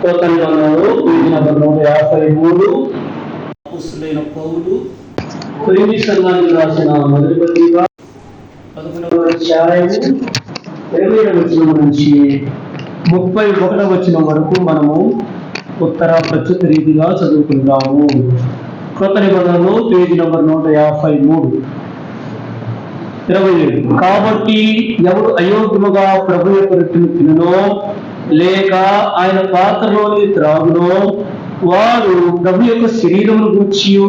కొత్త నిబంధనలు page number 153. అపోస్తలుడైన పౌలు కొరింథీ సంఘానికి రాసిన మొదటి పత్రిక 11వ అధ్యాయము 27వ వచనం నుంచి 31వ వచనం వరకు మనము ఉత్తర ప్రత్యుత్తర రీతిగా చదువుకుందాము. కొత్త నిబంధనలు పేజీ నంబర్ 153. 27. కాబట్టి ఎవడు అయోగ్యముగా ప్రభు యొక్క రొట్టెను తినునో లేక ఆయన పాత్రలోని త్రాగునో వారు ప్రభు యొక్క శరీరమును గూర్చియు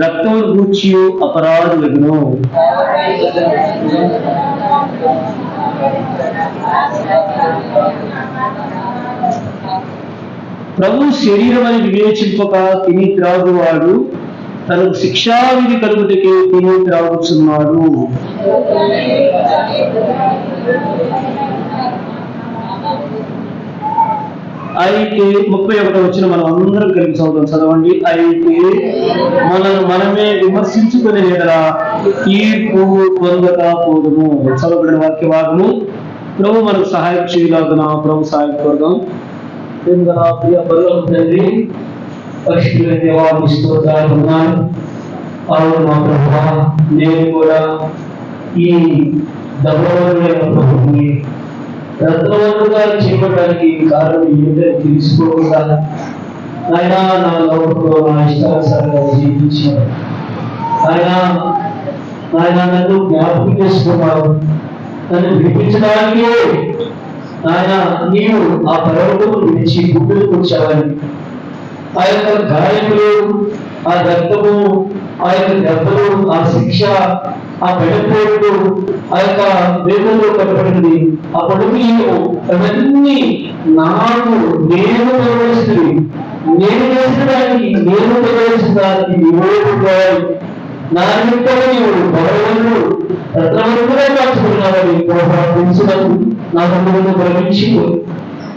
రక్తమును గూర్చియు అపరాధులగును. ప్రభు శరీరం అని వివేచింపక తిని త్రాగువాడు తనకు శిక్షావిధి కలుగుటకే తిని త్రాగుచున్నాడు. అయితే 31వ వచనం మనం అందరం కలిపి చదవండి. అయితే మనమే విమర్శించుకునే ఎడల తీర్పు పొందకపోదుము. చదవబడిన వాక్య భాగము ప్రభు మనకు సహాయం చేయలాగున ప్రభు సహాయం కోరుదాం. ప్రియ పరలోక తండ్రి, పరిశుద్ధులైన దేవానికి స్తోత్రాలు. అవును మా ప్రభువా, నేను కూడా ఈ దైవమైన ప్రభువుని రత్నవంతుగా చేయడానికి కారణం ఏంటో తెలుసుకోకుండా ఆయన నా లోకంలో నా ఇష్టానుసారంగా జీవించాడు. ఆయన నన్ను జ్ఞాపకం చేసుకున్నాడు. నన్ను విడిపించడానికి ఆయన నీవు ఆ పర్వతము విడిచి గుడ్డుకు వచ్చావని, ఆ యొక్క గాయములు, ఆ రక్తము, ఆ యొక్క దెబ్బలు, ఆ శిక్ష, ఆ మెడపోటు, ఆ యొక్క వేదనలో కట్టబడింది, ఆ పడుకులు అవన్నీ నాకు నేను తొలగిస్తుంది. నేను చేసిన దానికి, నేను తొలగించిన దానికి విరోధుడు నా నిమిత్తము నీవు భగవంతుడు రత్నవంతుగా కాల్చుకున్నావని తెలుసునని నా తండ్రులను భ్రమించి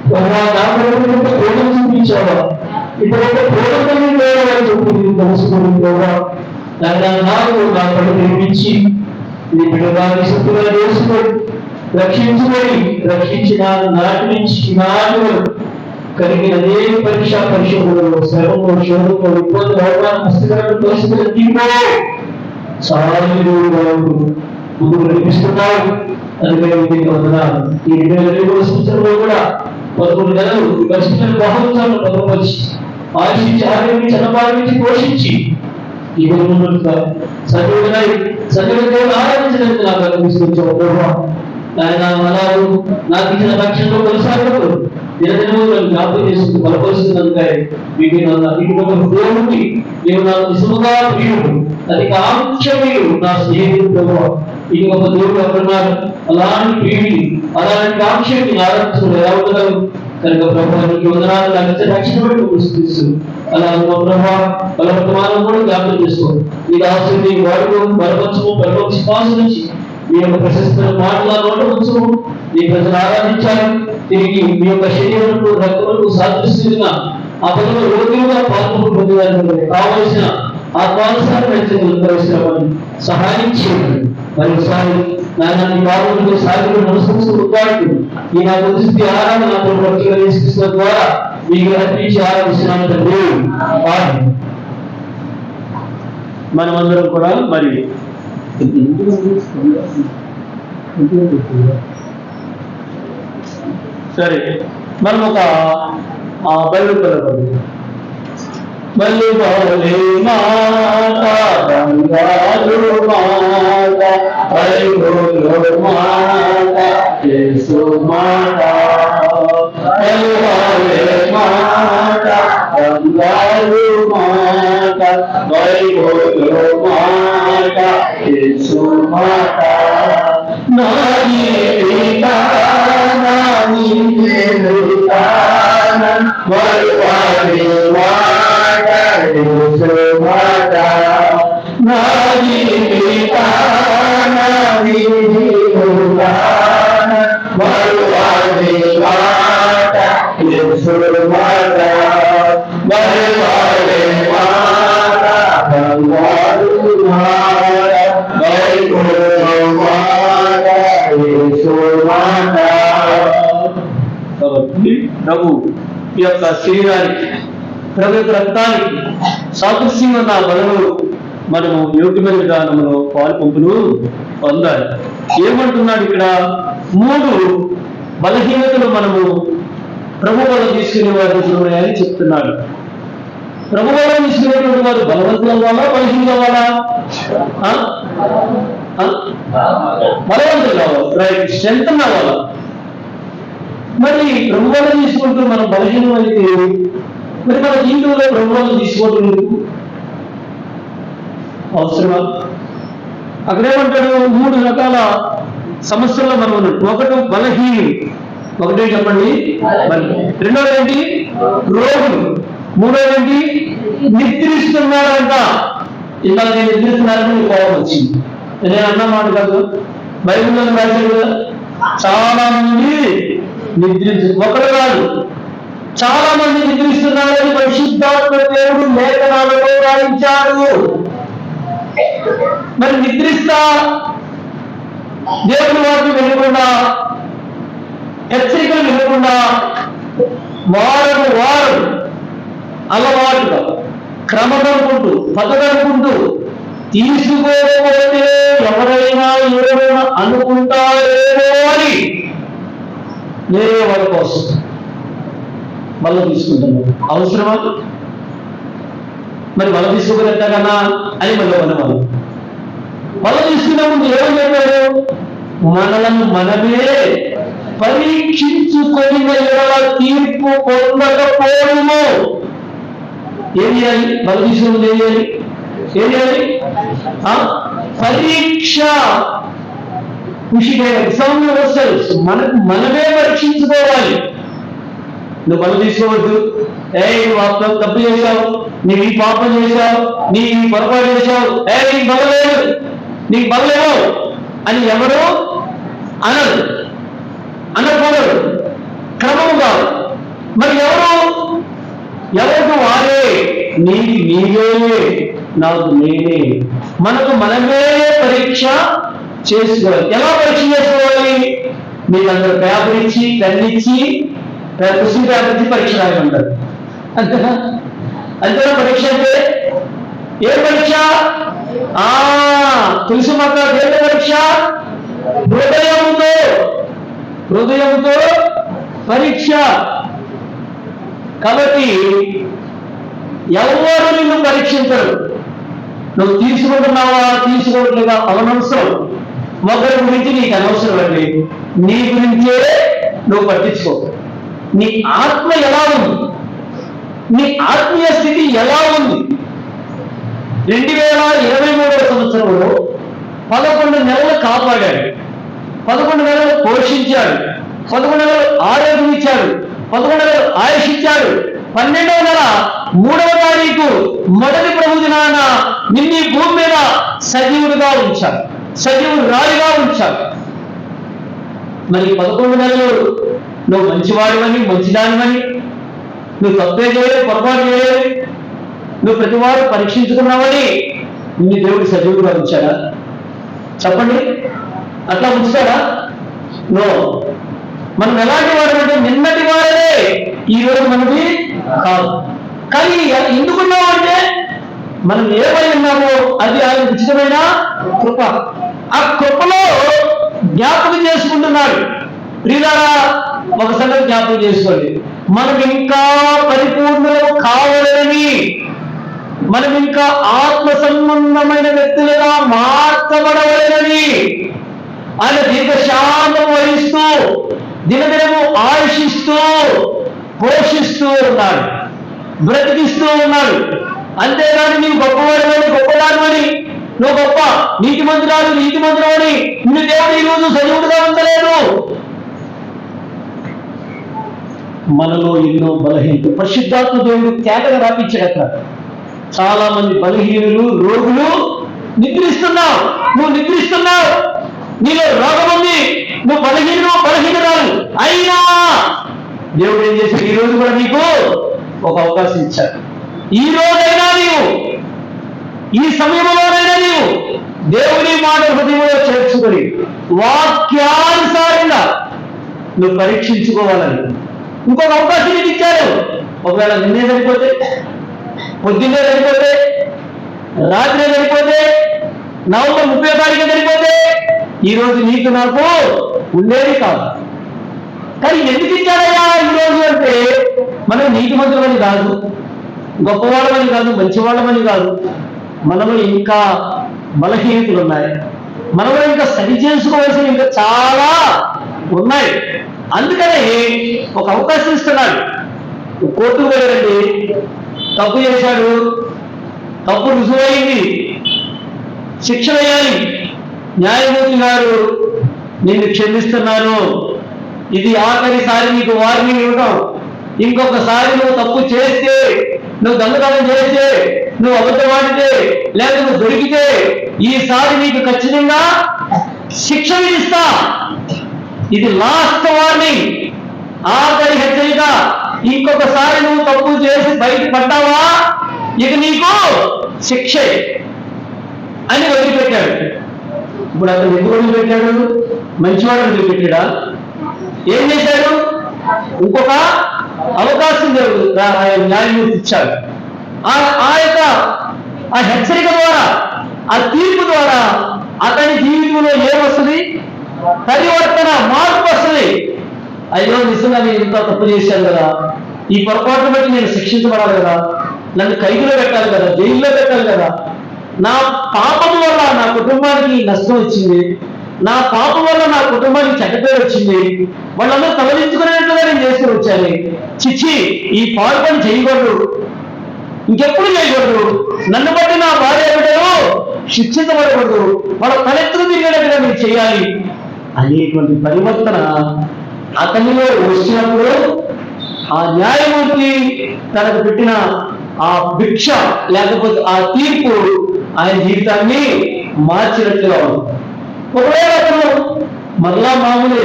నా ప్రభుత్వంతో ప్రేమ చూపించావా, ఇతరులతో ప్రేమ చెప్పింది తెలుసుకుని కూడా నాకు నా పని నిర్మించి నీ బిడ్డగా నిశక్తుగా చేసుకొని రక్షించిన నాటి నుంచి నాటి వరకు కలిగిన అదే పరీక్ష పరిశోధనలో శ్రమలో శోధనలో ఇబ్బందులు అవమానం హస్తకరణ పరిస్థితులు చాలా ముందుకు నడిపిస్తున్నావు. అందుకని వందనాలు. ఈ 2020వ సంవత్సరంలో కూడా 11 నెలలు పరిస్థితులను బహుశాలను భద్రపరిచి ఆశించి ఆరోగ్యం అన్నపాలించి పోషించి ఈ సజీవులను ఆరాధించడానికి నాకు అనుమతించావు. ఆయన మనాలు నాకు ఇచ్చిన రక్షణలో కొనసాగదు దినదినములను జ్ఞాపకం చేసుకుని బలపరుస్తున్నందుకే మీకు దేవుడికి నేను నాకు నిజముగా ప్రియుడు, అది కాంక్షణీయుడు, నా స్నేహితుడు ప్రభు. ఇది ఒక దేవుడు అక్కడున్నాడు. అలాంటి ప్రియుడిని, అలాంటి కాంక్షని ఆరాధించడం ఎలా ఉండగలరు? కనుక ప్రభుత్వానికి వందనాలు, నాకు రక్షణ బట్టి పుస్తకిస్తూ అలా బలవర్తమానం కూడా జ్ఞాపకం చేసుకోండి. ఇది ఆశ్చర్య వాడుకో బలపరచము బలపక్ష పాసు నుంచి మీ యొక్క ప్రశస్త మాటల నోట ఉంచము. మీ ప్రజలు ఆరాధించాలి. తిరిగి మీ యొక్క శరీరంకు రక్తములకు సాదృశ్యంగా ఆ పదవి రోగిగా పాల్గొని పొందడానికి కావలసిన ఆత్మానుసారం సహాయం చేయండి. మరోసారి నాన్న బాబు సాగులు నమస్కరిస్తూ ఈ నా దృష్టి ఆరాధన ద్వారా మీకు అర్పించి ఆరాధిస్తున్నాను తండ్రి. మనమందరం కూడా మరి సరే మనం ఒక బయలు కలగదు. బల్లి బాలే మాట బంగారు మాట బల్లి మాట యేసు మాట బల్లి బాలే మాట బంగారు మాట బల్లి మాట యేసు మాట నాని నాని వల్లి మాట యేసు మాట నాని నాని వల్లి మాట యేసు మాట వల్లి మాట బంగారు మాట బల్లి మాట యేసు మాట. ప్రభు ఈ యొక్క శరీరానికి, ప్రభు యొక్క రక్తానికి సాదృశ్యంగా ఉన్న బలలో మనము యోగ్యమైన విధానంలో పాలు పంపులు పొందాలి. ఏమంటున్నాడు ఇక్కడ? 3 బలహీనతలు మనము ప్రభు బలం తీసుకునే వారు అని చెప్తున్నాడు. ప్రభు బలం తీసుకునేటువంటి వారు బలవంతులు అవ్వాలా, బలహీనులు అవ్వాలా? బలవంతులు కావాలి, రైట్, స్ట్రెంత్ అవ్వాలా. మరి ప్రభు బలం తీసుకుంటూ మనం బలహీనం అయితే మరి మన జీవితంలో ప్రభు బలం తీసుకోవడం అవసరమా? అక్కడేమంటాడు? 3 రకాల సమస్యల్లో మనం ఉన్నాడు. ఒకటి బలహీనులు, ఒకటే చెప్పండి, రెండోది ఏంటి? రోగులు, మూడోది ఏంటి? నిద్రిస్తున్నారంట. ఇలా నేను నిద్రిస్తున్నారని మీకు కోపం వచ్చింది. నేను అన్నమాట కాదు, బైబిల్లో రాశాడు కదా, చాలా మంది నిద్రించు, ఒకరు కాదు చాలా మంది నిద్రిస్తున్నారని పరిశుద్ధాత్మ దేవుడు లేఖనాలలో రాయించాడు. మరి నిద్రిస్తా దేవుడి వాటిని వినకుండా, హెచ్చరికలు వినకుండా వారం అలవాటుగా క్రమమనుకుంటూ పదనుకుంటూ తీసుకోకపోతే ఎవరైనా ఏమైనా అనుకుంటారేమో అని వేరే వాళ్ళ కోసం మళ్ళీ తీసుకుంటాను. అవసరమా? మరి మళ్ళీ తీసుకోగలుగుతాకన్నా అని మళ్ళీ మళ్ళీ తీసుకున్నప్పుడు ఏమని చెప్పారు? మనలను మనమే పరీక్షించుకొని తీర్పు పొందకపోవడము. ఏం చేయాలి? మళ్ళీ తీసుకున్నది ఏం చేయాలి? పరీక్ష. మనకు మనమే పరీక్షించుకోవాలి. నువ్వు మళ్ళీ తీసుకోవద్దు. నువ్వు తప్పు చేశావు, నీవు ఈ పాపం చేశావు, నీ పొరపాటు చేశావు, నీకు బలలేదు, నీకు బలలేవు అని ఎవరు అనకూడదు. క్రమము కాదు. మరి ఎవరికి వారే, నీకు నీవే, నాకు నేనే. మనకు మనమే పరీక్ష చేసుకోవాలి. ఎలా పరీక్ష చేసుకోవాలి? మీరందరూ పేపర్ ఇచ్చి, పెన్ ఇచ్చి, క్వశ్చన్ పేపర్ ఇచ్చి పరీక్ష రాయమంటారు. అంతేనా? పరీక్ష అంటే ఏ పరీక్ష? తెలుసు మాకు దేని పరీక్ష? హృదయంతో పరీక్ష. కాబట్టి ఎవరు నిన్ను పరీక్షించరు. నువ్వు తీసుకుంటున్నావా, తీసుకోవట్లేదా అవనవసరం. ఒకరి గురించి నీకు అనవసరం అండి. నీ గురించే నువ్వు పట్టించుకో. నీ ఆత్మ ఎలా ఉంది, నీ ఆత్మీయ స్థితి ఎలా ఉంది? 2023వ సంవత్సరంలో 11 నెలలు కాపాడాడు, 11 నెలలు పోషించాడు, 11 నెలలు ఆరోగ్యం ఇచ్చాడు, 11 నెలలు ఆయుష్ ఇచ్చాడు. 12వ నెల 3వ తారీఖు మొదటి ప్రభు దినాన నిన్ను భూమి మీద సజీవుడిగా ఉంచాడు, సజీవురాలిగా ఉంచాడు. మరి 11 నెలలు నువ్వు మంచివాడివని, మంచిదానివని, నువ్వు తప్పే చేయలేదు, పొరపాటు చేయలేదు, నువ్వు ప్రతి వారు పరీక్షించుకున్నావని నిన్ను దేవుడు సజీవుడిగా ఉంచాడా? చెప్పండి, అట్లా ఉంచుతాడా? నో. మనం ఎలాంటి వాడు అంటే నిన్నటి వారే, ఈ రోజు మనది కాదు. కానీ ఎందుకున్నావు అంటే మనం ఏమై ఉన్నామో అది ఆయన ఉచితమైన కృప. ఆ కృపలో జ్ఞాపకం చేసుకుంటున్నాడు. ప్రియులారా, ఒక సంగతి జ్ఞాపకం చేసుకోండి. మనం ఇంకా పరిపూర్ణులు కావాలని, మనం ఇంకా ఆత్మ సంబంధమైన వ్యక్తులుగా మార్చబడవలెనని ఆయన దీర్ఘశాంతం వహిస్తూ దినదినము ఆయుషిస్తూ పోషిస్తూ ఉన్నాడు, బ్రతికిస్తూ ఉన్నాడు. అంతేగాని నీవు గొప్పవాడివని, గొప్పదానివని, నువ్వు గొప్ప నీతిమంతురాలు, నీతిమంతుడని నిన్ను దేవుడు ఈరోజు సజీవుడుగా ఉండలేదు. మనలో ఎన్నో బలహీనతలు పరిశుద్ధాత్మ దేవుడు కేకగా రాపించాడు. అక్కడ చాలా మంది బలహీనులు, రోగులు నిద్రిస్తున్నావు. నువ్వు నిద్రిస్తున్నావు, నీలో రోగం ఉంది, నువ్వు బలహీనురాలు అయినా దేవుడు ఏం చేశాడు? ఈ రోజు కూడా నీకు ఒక అవకాశం ఇచ్చాడు. ఈ రోజైనా నీవు, ఈ సమయంలోనైనా నీవు దేవుని మాట హృదయంలో చేర్చుకొని వాక్యానుసారంగా నువ్వు పరీక్షించుకోవాలని, ఇంకొక అవకాశం నీకు ఇచ్చారు. ఒకవేళ నిన్నే సరిపోతే, పొద్దున్నే సరిపోతే, రాత్రే సరిపోతే, నవంబర్ 30వ తారీఖు సరిపోతే ఈరోజు నీకు నాకు ఉండేది కాదు. కానీ ఎందుకు ఇచ్చారయ్యా ఈరోజు అంటే, మనం నీతిమంతులమని కాదు, గొప్పవాళ్ళమని కాదు, మంచివాళ్ళమని కాదు, మనలో ఇంకా బలహీనతలు ఉన్నాయి, మనలో ఇంకా సరి చేసుకోవాల్సినవి ఇంకా చాలా ఉన్నాయి. అందుకనే ఒక అవకాశం ఇస్తున్నాడు. కోర్టుకు వెళ్ళండి, తప్పు చేశాడు, తప్పు రుజువైంది, శిక్ష వేయాలి. న్యాయమూర్తి గారు నిన్ను క్షమిస్తున్నాను, ఇది ఆఖరిసారి నీకు వార్నింగ్ ఇవ్వడం, ఇంకొకసారి నువ్వు తప్పు చేస్తే, నువ్వు దొంగతనం చేస్తే, నువ్వు అబద్ధం ఆడితే, లేక నువ్వు దొరికితే ఈసారి నీకు ఖచ్చితంగా శిక్ష విధిస్తా. ఇది లాస్ట్ వార్నింగ్, ఆఖరి హెచ్చరిక. ఇంకొకసారి నువ్వు తప్పు చేసి బయట పడ్డావా ఇక నీకు శిక్షే అని వదిలిపెట్టాడు. ఇప్పుడు అతను ఎందుకు వదిలిపెట్టాడు? మంచివాడు వదిలిపెట్టాడా? ఏం చేశాడు? ఇంకొక అవకాశం న్యాయమూర్తి ఇచ్చాడు. ఆ హెచ్చరిక ద్వారా, ఆ తీర్పు ద్వారా అతని జీవితంలో ఏమొస్తుంది? పరివర్తన, మార్పు వస్తుంది. అయ్యో నిజంగా నేను ఇంత తప్పు చేశాను కదా, ఈ పొరపాటును బట్టి నేను శిక్షించబడాలి కదా, నన్ను ఖైదులో పెట్టాలి కదా, జైల్లో పెట్టాలి కదా, నా పాపం వల్ల నా కుటుంబానికి నష్టం వచ్చింది, నా పాపం వల్ల నా కుటుంబానికి చెడ్డ పేరు వచ్చింది, వాళ్ళందరూ తలదించుకునేట్లుగా నేను చేసుకుని వచ్చాను. చిచ్చి, ఈ పాడు పని చేయకూడదు, ఇంకెప్పుడు చేయకూడదు, నన్ను బట్టి నా భార్య బిడ్డలు శిక్షించబడకూడదు, వాళ్ళ తలెత్తులు తిరిగేటట్టుగా మీరు చేయాలి అనేటువంటి పరివర్తన అతనిలో వచ్చినప్పుడు ఆ న్యాయమూర్తి తనకు పెట్టిన ఆ భిక్ష లేకపోతే ఆ తీర్పు ఆయన జీవితాన్ని మార్చినట్లుగా ఉంది. ఒకవేళ అతను మరలా మామూలు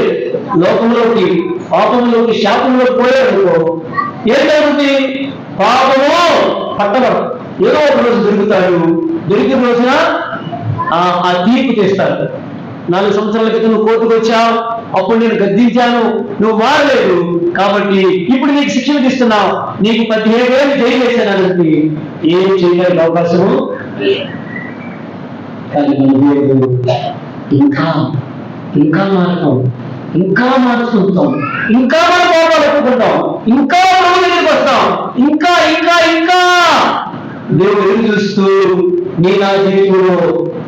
లోకంలోకి, పాపంలోకి, శాపంలోకి పోయాడనుకో, ఏం జరుగుతుంది? పాపము పట్టబడు, ఏదో ఒక రోజు దొరుకుతాడు, దొరికిన రోజున ఆ తీర్పు చేస్తాడు. 4 సంవత్సరాల క్రితం నువ్వు కోర్టుకు వచ్చావు, అప్పుడు నేను గద్దించాను, నువ్వు మారలేదు, కాబట్టి ఇప్పుడు నీకు శిక్ష విధిస్తున్నావు, నీకు 17 ఏళ్ళు జైలు వేసానంటే ఏం చేయడానికి అవకాశము కానీ ఇంకా ఇంకా మారుతాం, ఇంకా మార్చుకుంటాం, ఇంకా మన కోపాలు ఒప్పుకుంటాం, ఇంకా ప్రభు దగ్గరికి వస్తాం, ఇంకా ఇంకా ఇంకా దేవుడు ఎదురు చూస్తూ నీ నా జీవితంలో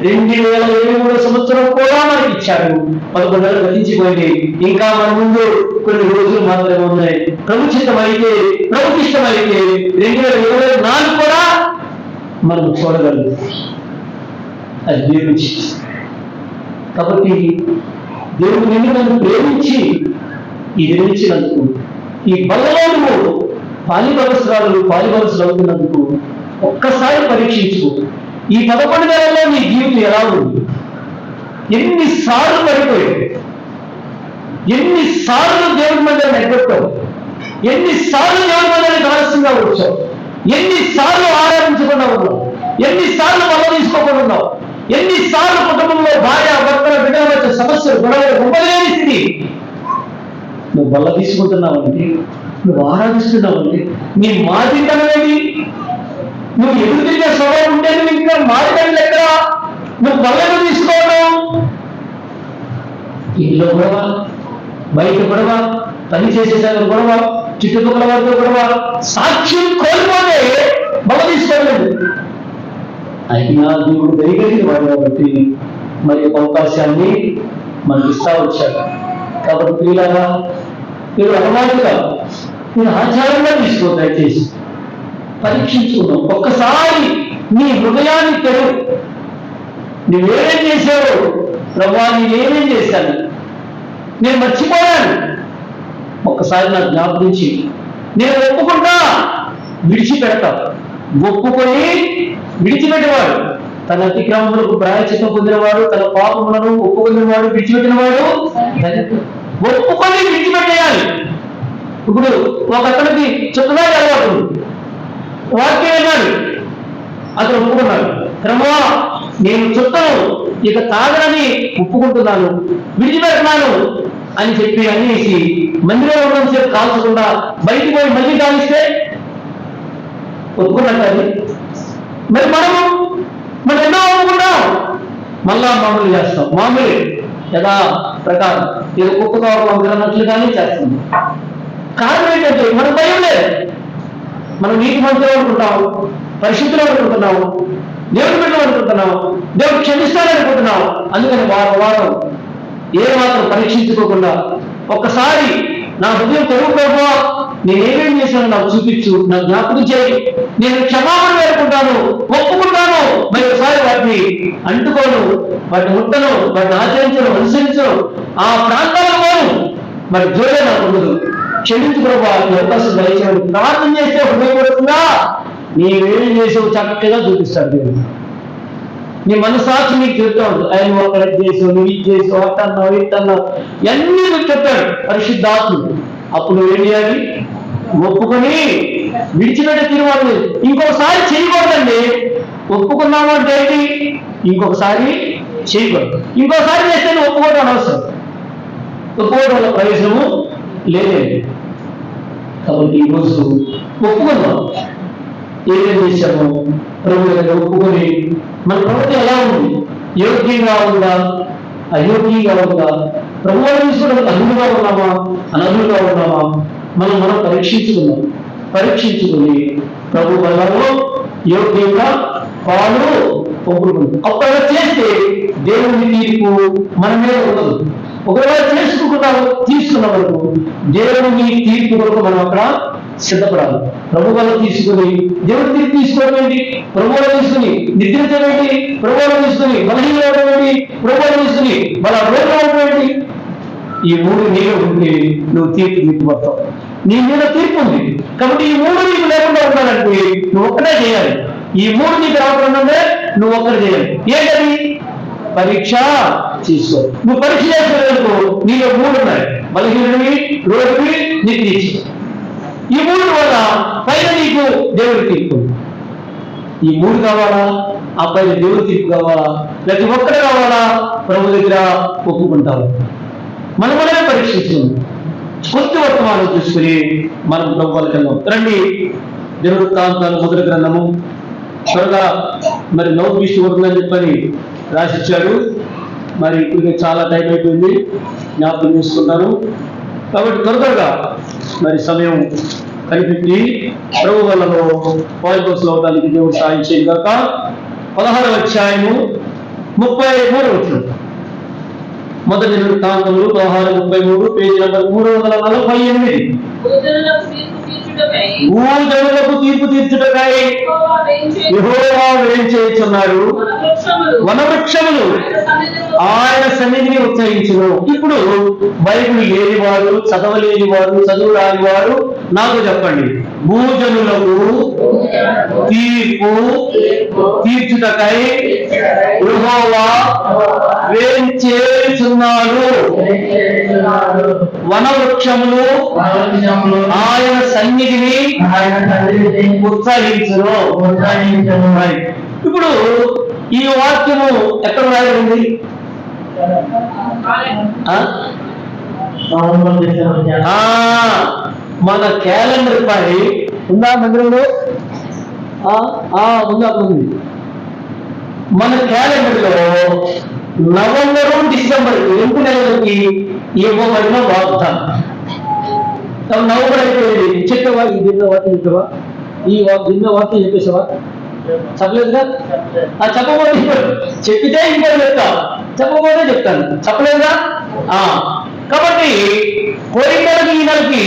2023 సంవత్సరం కూడా మనకి ఇచ్చాడు. 11 నెలలు గతించిపోయింది, ఇంకా మన ముందు కొన్ని రోజులు మాత్రమే ఉన్నాయి. ప్రభుత్వం అయితే, ప్రభుత్వం అయితే 2024 కూడా మనం చూడగలరు. అది దేవుడి చిత్తం. కాబట్టి దేవుడు నిన్ను నన్ను ప్రేమించి ఈ నిర్మించినందుకు, ఈ బలలో నువ్వు పాలివలసలు అవుతున్నందుకు ఒక్కసారి పరీక్షించుకో. ఈ 11 నెలల్లో నీ జీవితం ఎలా ఉంది? ఎన్నిసార్లు పడిపోయావు? ఎన్నిసార్లు దేవుడి మందిరాన్ని ఎగ్గొట్టావు? ఎన్నిసార్లు దేవుడి మందిరానికి ఆలస్యంగా వచ్చావు? ఎన్నిసార్లు ఆరాధించకుండా ఉన్నావు? ఎన్నిసార్లు బల్ల తీసుకోకుండా ఉన్నావు? ఎన్నిసార్లు కుటుంబంలో భార్య భర్తల బిడ్డల మధ్య సమస్యలు, గొడవలు, గొప్పలేని స్థితి. నువ్వు బల్ల తీసుకుంటున్నావండి, నువ్వు ఆరాధిస్తున్నావండి, నీ మాదిరితనమేది? నువ్వు ఎదురు తిరిగే స్వభావం ఉంటే నువ్వు ఇంకా మాదిరితనం ఎక్కడ? నువ్వు బల్లను తీసుకోవడం, ఇంట్లో గొడవ, బయట గొడవ, పని చేసేసారి గొడవ, చుట్టుపక్కల వారితో గొడవ, సాక్ష్యం కోల్పోతే బల తీసుకోలేదు. అయినా దేవుడు దయగలిగిన వాడు కాబట్టి మరి ఒక అవకాశాన్ని మనకి ఇస్తా వచ్చాడు. కాబట్టి ప్రియులారా, మీరు అలవాటుగా, మీరు ఆచారంగా తీసుకో, దయచేసి పరీక్షించుకున్నాం. ఒక్కసారి నీ హృదయాన్ని తెరు. నువ్వేమేం చేశావు? ప్రభువా, నేనేమేం చేశాను? నేను మర్చిపోయాను, ఒక్కసారి నాకు జ్ఞాపకించి. నేను ఒప్పుకుంటా, విడిచిపెడతా. ఒప్పుకొని విడిచిపెట్టేవాడు తన అతిక్రమములకు ప్రాయశ్చిత్తం పొందినవాడు, తన పాపములను ఒప్పుకున్నవాడు, విడిచిపెట్టినవాడు. ఒప్పుకొని విడిచిపెట్టేయాలి. ఇప్పుడు ఒక అతనికి చుట్టదా అలవాటు, వాక్యం అన్నాడు, అతను ఒప్పుకున్నాడు. ప్రభువా, నేను చుట్టను, ఇక తాగనని ఒప్పుకుంటున్నాను, విడిచిపెడుతున్నాను అని చెప్పి అనేసి మందిరంలో ఉన్నంతసేపు కాల్చకుండా బయటికి పోయి మళ్ళీ కాలిస్తే ఒప్పుకున్నట్టు. మరి మనం ఎన్నో ఒప్పుకుంటాం, మళ్ళా మామూలు చేస్తాం. మామూలు యథా ప్రకారం ఏదో కుక్క కావాలి అన్నట్లుగానే చేస్తుంది. కారణం ఏంటంటే మనకు భయం లేదు. మనం నీతి మంత్రులు అనుకుంటాము, పరిశుద్ధులు అనుకుంటున్నాము, దేవుడి బిడ్డలు అనుకుంటున్నాము, దేవుడు క్షమిస్తాడనుకుంటున్నాము. అందుకని వారం ఏ మాత్రం పరీక్షించుకోకుండా ఒక్కసారి నా హృదయం తెరుగుకోవా, నేనేమేం చేశాను నాకు చూపించు, నాకు జ్ఞాపకం చేయి, నేను క్షమాపణ వేడుకుంటాను, ఒప్పుకుంటాను, మరి ఒకసారి వాటిని అంటుకోను, వాటిని ముట్టను, వాటిని ఆచరించను, అనుసరించను, ఆ ప్రాంతాలను పోను, మరి జోడే నాకు ఉండదు. క్షమించు ప్రభా, ఈ అవకాశం దయచేయమని ప్రార్థన చేస్తే హృదయపడుతుందా, నీవేం చేసావు చక్కగా చూపిస్తాడు దేవుడు. నీ మనసాక్షి నీకు చెప్తా ఉంటుంది, ఆయన అక్కడ చేసావు, నువ్వు ఇది చేసావు, అట్టన్నావు ఇట్టన్నావు, ఇవన్నీ నువ్వు చెప్పాడు పరిశుద్ధాత్ముడు. అప్పుడు ఏం చేయాలి? ఒప్పుకొని విడిచిపెట్టే తీరుమానం. ఇంకొకసారి చేయకూడదండి. ఒప్పుకున్నాము అంటే ఏంటి? ఇంకొకసారి చేయకూడదు. ఇంకోసారి చేస్తే నువ్వు ఒప్పుకోవడం అనవసరం. ఒప్పుకోవడం వల్ల ప్రయోజనము లేదండి. కాబట్టి ఈరోజు ఒప్పుకుందాం. ఏదైనా చేశాము ప్రభు దగ్గర ఒప్పుకొని మన ప్రవర్తన ఎలా ఉంది? యోగ్యంగా ఉందా, అయోగ్యంగా ఉందా? ప్రభు తీసుకోవడానికి అర్హులుగా ఉన్నామా, అనర్హులుగా ఉన్నామా? మనం పరీక్షించుకుని ప్రభు వల్లలో యోగ్యంగా పాలు ఒప్పుకుంటాం. అప్పుడు చేస్తే దేవుని తీర్పు మన మీద ఉండదు. ఒకవేళ తీసుకున్న వరకు దేవుని తీర్పు కొరకు మనం అక్కడ సిద్ధపడాలి. ప్రభు వల్ల తీసుకుని దేవుడి తీర్పు తీసుకోవడం ఏంటి? ప్రభువులో తీసుకుని నిద్రించడం ఏంటి? ప్రభువులో తీసుకుని బలహీన అవడం ఏంటి? ప్రభువులో తీసుకుని బల రోగం అవడం ఏంటి? ఈ మూడు నీలో ఉంటే నువ్వు తీర్పు తీర్పుపడతావు. నీ మీద తీర్పు ఉంది కాబట్టి ఈ మూడు నీకు లేకుండా ఉండాలంటే నువ్వు ఒక్కటే చేయాలి. ఈ మూడు నీకు రాకుండా నువ్వు ఒక్కటి చేయాలి. ఏంటది? పరీక్ష చేసుకో. నువ్వు పరీక్ష చేసుకోలేదుకో నీలో మూడు ఉన్నాయి: బలహీనుడివి, రోగివి, నిత్యీక్ష. ఈ మూడు వల్ల పైన నీకు దేవుడి తీర్పు. ఈ మూడు కావాలా? ఆ పైన దేవుడి తీర్పు కావాలా? ప్రతి ఒక్కరు కావాలా? ప్రభు దగ్గర ఒప్పుకుంటావు. మనమే పరీక్షిస్తున్నాం. కొత్త వర్తమానం చూసుకుని మనం ప్రభు వాళ్ళకి వెళ్దాం. రండి, దినవృత్తాంతాలు మొదటి గ్రంథము త్వరగా మరి నోటీస్ ఉంటుందని చెప్పని రాసిచ్చాడు. మరి ఇప్పుడు చాలా టైం అయిపోయింది, జ్ఞాపకం చేసుకుంటాను. కాబట్టి త్వరగా మరి సమయం కనిపెట్టి ప్రభు వల్లలో పాల్గొనలు అవడానికి దేవుడు సాయం చేయను గాక. 16వ అధ్యాయము 33వ వచనం. మొదటి దినవృత్తాంతములు 16:33, పేజీ నంబర్ 348. భూజనులకు తీర్పు తీర్చుటకై యెహోవా వేం చేయుచున్నాడు, వనవృక్షములు ఆయన సన్నిధిని ఉత్సహించును. ఇప్పుడు బైబిల్ లేని వారు, చదవలేని వారు, చదువు రాని వారు నాకు చెప్పండి. భూజనులకు తీర్పు తీర్చుటకై యెహోవా వేం చేయుచున్నాడు, వనవృక్షములు ఆయన సన్నిధిని ఉత్సహించును. ఇప్పుడు ఈ వాక్యము ఎక్కడ రాయబడింది? మన క్యాలెండర్ పై ఉందా? మందిరంలో ఉంది. మన క్యాలెండర్ లో నవంబరు, డిసెంబర్ 2 నెలలకి ఇవ్వబడిన వాగ్దానం. నవంబర్ అయిపోయింది. చెప్పేవా? ఈ దిన్న వాక్యం చెప్పేవా? ఈ దిన్న వాక్యం చెప్పేసావా? చెప్పలేదుగా? చెప్పబోతే చెప్పితే ఇంకో చెప్తా, చెప్పబోతే చెప్తాను. చెప్పలేదుగా? కాబట్టి పోయిన ఈ నెలకి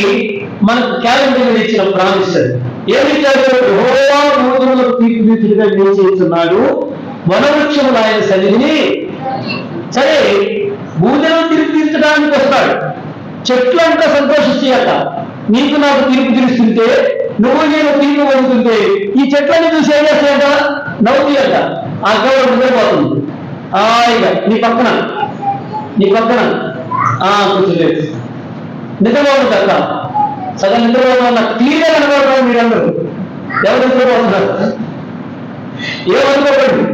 మనకు క్యాలెండర్ ఇచ్చిన ప్రామిస్ ఏమి ఇచ్చాడు? యెహోవా భూజనులకు తీర్పు తీర్చుటకై వేం చేయుచున్నాడు, వనవృక్షములు ఆయన సన్నిధిని. సరే, భూజనులు తీర్పు తీర్చడానికి వస్తాడు. చెట్లు అంతా సంతోషిస్తాయట. నీకు నాకు తీర్పు తీరుస్తుంటే, నువ్వు నేను తీర్పు పొందుతుంటే ఈ చెట్లన్నీ చూసి ఏం చేస్తాయట? నవ్వుతాయట. ఆ గౌరవం నిద్రపోతుంది. ఇక నీ పక్కన కూర్చోలేదు, నిద్రపోతుంది అక్క. సగం నిద్రపోతున్నా క్లియర్గా నిద్రపోతున్నారు మీరందరూ. ఎవరు నిద్రపోతున్నారు? ఏమనుకోకండి,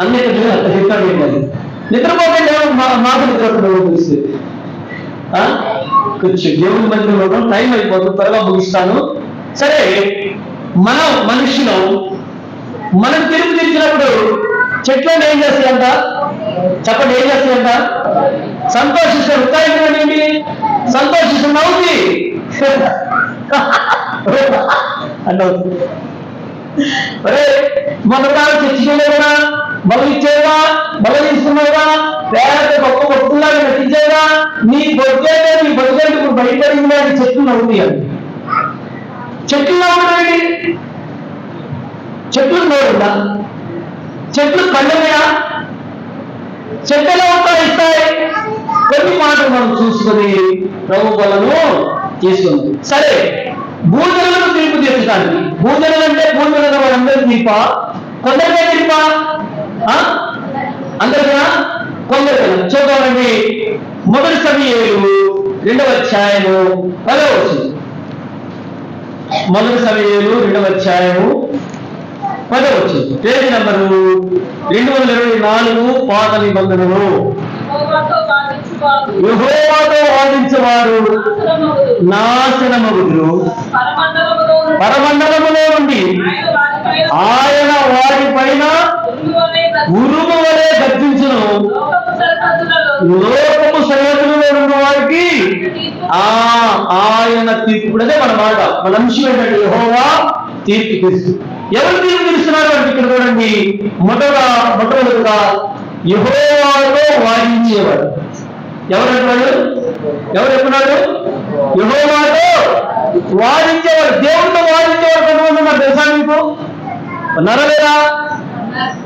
అన్ని చెప్పాడు. నిద్రపోతే మాకు నిద్రపోతున్నావు తెలిస్తే కొంచెం దేవుని మందిరంలో టైం అయిపోతుంది, త్వరగా ముగిస్తాను. సరే, మనం మనుషులం, మనం తీర్పు తీర్చినప్పుడు చెట్లను ఏం చేస్తాయంట? చెప్పండి, ఏం చేస్తాయంట? సంతోషిస్తాడు. ఉత్సాహం ఏంటి? సంతోషిస్తాడు, నవ్వుతుంది అంటే అరే మన చర్చిగా బలం ఇచ్చేవా, బలం ఇస్తున్నావుగా, లేకపోతే గొప్ప భక్తులాగా నటించేవా, నీ బొద్దేగా నీ బొద్దేంటి ఇప్పుడు బయటపడింది అని చెట్లు నవ్వుతాయి. చెట్లు నవ్వుతాయి, చెట్లు నవ్వుదా? చెట్లు కళ్ళమయా? చెట్లు ఎలా ఇస్తాయి? కొన్ని మాటలు మనం చూసుకొని ప్రభు బలను తీసుకుంది. సరే, భూజనులకు తీర్పు తీర్చడానికి, భూజనులు అంటే భూమి మీద వాళ్ళందరూ తీర్పా? కొందరికే తీర్పా? అందరికైనా కొందరికైనా? చూద్దామండి. మొదటి సమూయేలు 2వ అధ్యాయము 10వ వచనం. మొదటి సమూయేలు 2వ అధ్యాయము 10వ వచనం. పేజీ నంబరు 224, పాత నిబంధనలు. యెహోవాతో వాదించేవారు నాశనమగుదురు, పరమండలములో నుండి ఆయన వారి పైన ఉరుము వలె గర్జించును. లోకము సరిహద్దులలో ఉన్న వారికి ఆయన తీర్పు. అదే మన మాట, మన అంశం ఏంటంటే యెహోవా తీర్పు తీరుస్తూ. ఎవరు తీర్పు తీరుస్తున్నారు అంటే ఇక్కడ చూడండి, మొట్టమొదటిగా యెహోవాతో వాదించేవాడు. ఎవరంటున్నాడు? ఎవరు చెప్తున్నాడు? యెహోవాతో వాదించేవాడు. దేవుడితో వాదించేవాడు కొంతమంది ఉన్నారు, తెలుసా మీకు? ఉన్నారా?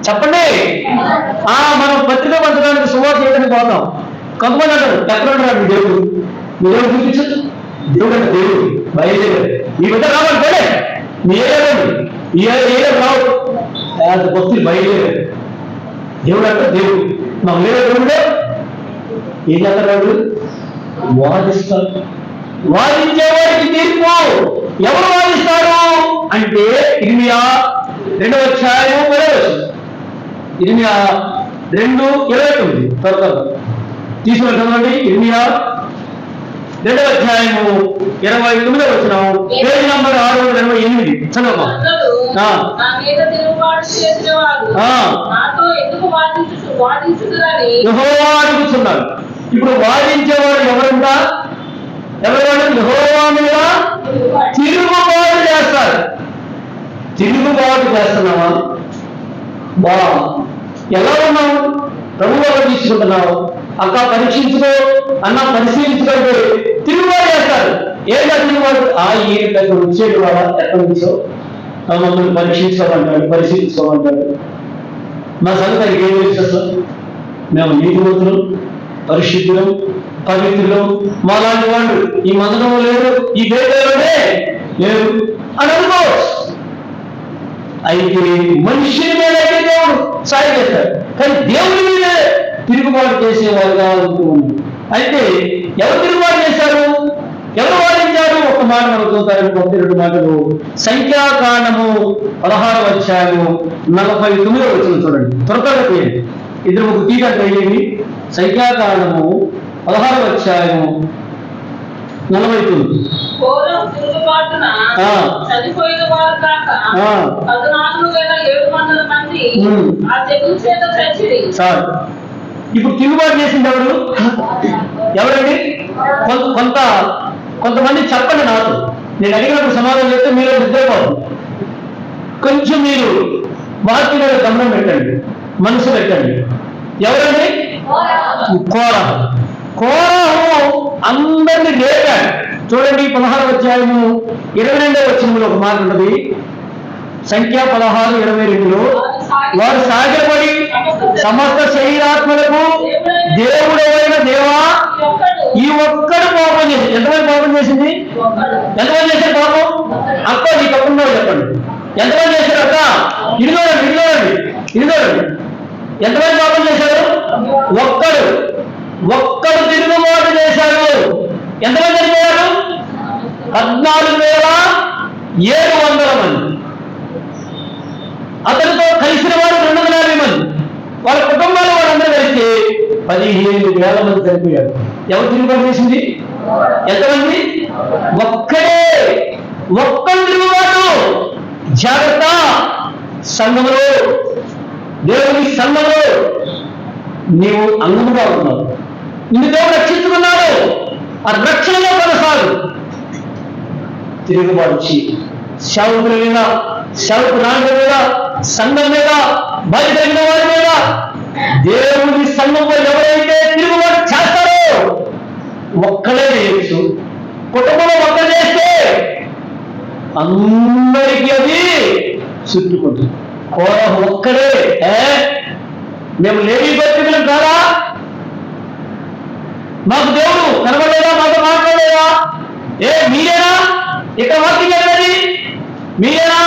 చెప్పండి. మనం పత్రిక పంచడానికి సువార్త చేయడానికి పోతాం. కొంతమంది అంటారు, ఎక్కడ ఉంటారు దేవుడు? మీ దేవుడు చూపించచ్చు. దేవుడు అంటే దేవుడు బయలుదేరాడు, మీ బిడ్డ రావాలి పోలే, మీ ఏదో రావు, భక్తులు బయలుదేరాడు. దేవుడు అంటే దేవుడు, మా వేరే దేవుడే ఏం చేస్తాడు? వాదిస్తాడు. వాదించేవాడికి తీర్పు. ఎవరు వాదిస్తారు అంటే ఇర్మియా 2వ అధ్యాయము 10వ వచనం. ఇర్మియా 2:29 త్వరగా తీసుకుని చదవండి. ఇర్మియా 2వ అధ్యాయము 29వ వచనం, పేజీ నంబర్ 628. చదవమ్మా. యెహోవా అడుగుతున్నారు. ఇప్పుడు వాదించేవాడు ఎవరంట? ఎవరు? యెహోవా మీద తిరుగుబాటు చేస్తారు. తిరుగుబాటు చేస్తున్నావా? ఎలా ఉన్నావు? ప్రభువుగా తీసుకుంటున్నావు? అక్క పరీక్షించుకో అన్న, పరిశీలించుకుంటే తిరుగుబాటు చేస్తారు. ఏదో తిరుగుబాటు, ఈ దగ్గర వచ్చేది వాళ్ళ ఎక్కడి నుంచో మమ్మల్ని పరీక్షించుకోమంటాడు, పరిశీలించుకోమంటాడు. మా సంగతి ఏం తెలుసు? మేము నీతిమంతులు, పరిశుద్ధులం, పవిత్రులం, మాలాంటి వాళ్ళు ఈ మందరంలో లేరు, ఈ దేశంలోనే లేరు అని అనుకోవచ్చు. అయితే మనుషుని మీద దేవుడు సాయం చేస్తాడు, కానీ దేవుని మీద తిరుగుబాటు చేసేవారుగా ఉంటూ ఉంది. అయితే ఎవరు తిరుగుబాటు చేశారు? ఎవరు వాదించారు? ఒక మాట మనం చూస్తారు, 32 మాటలు. సంఖ్యాకాండము 16వ అధ్యాయము 49వ వచనం చూడండి. త్వరగా చేయండి, ఇద్దరు ఒక తీగంటే ఏమి? సంఖ్యాకాండము 16వ అధ్యాయము 49. చనిపోయిన వారు కాక 14,700 మంది ఆ తెగులు చేత చచ్చిరి. ఇప్పుడు తిరుగుబాటు చేసింది ఎవరు? ఎవరండి? కొంతమంది చెప్పండి నాకు. నేను అడిగినప్పుడు సమాధానం చెప్తే మీరు నిద్రపోదు. కొంచెం మీరు వాక్యం మీద గమనం పెట్టండి, మనసు పెట్టండి. ఎవరండి? కోరహు. కోరహు అందరినీ లేపాడు. చూడండి, 16వ అధ్యాయము 22వ వచనంలో ఒక మాట ఉన్నది. సంఖ్య 16:22లో వారు సాగిలపడి సమస్త శరీరాత్మలకు దేవుడైన దేవా, ఈ ఒక్కడు పాపం చేసింది. ఎంతమంది పాపం చేసింది? ఎంతమంది చేశారు పాపం? అక్క నీ తప్పున్నావు చెప్పండి. ఎంతమంది చేశారు? అక్క ఇదిగోరండి. ఎంతమంది పాపం చేశారు? ఒక్కడు తిరుగుబాటు చేశారు. ఎంతమంది చనిపోయారు? 14,700 మంది. అతనితో కలిసిన వారు 250 మంది. వాళ్ళ కుటుంబాలు వాళ్ళందరూ కలిసి 15,000 మంది చనిపోయారు. ఎవరు తిరుగుబాటు చేసింది? ఎంతమంది? ఒక్కడు తిరుగుబాటు. జాగ్రత్త. సంఘములో, దేవుని సంఘములో నీవు అంగముగా ఉన్నావు. నిన్ను దేవుడు రక్షించుకున్నాడు. ఆ రక్షణలో కొనసాగు. తిరుగుబాటు చేయి. సేవకుల మీద, సేవకు నాయకుల మీద, సంఘం మీద, బాధ్యత కలిగిన వారి మీద, దేవుని సంఘంలో ఎవరైతే తిరుగుబాటు చేస్తారో ఒక్కడే చేయొచ్చు. కుటుంబంలో ఒక్కరు చేస్తే అందరికీ అది చుట్టుకుంటుంది. కోర ఒక్కడే. మేము లేడీ బతుకులం కాదా? మాకు దేవుడు కనబడలేదా? మాతో మాట్లాడలేదా? మీరేనా ఇక్కడ వాక్యం జరిగేది? మీరేనా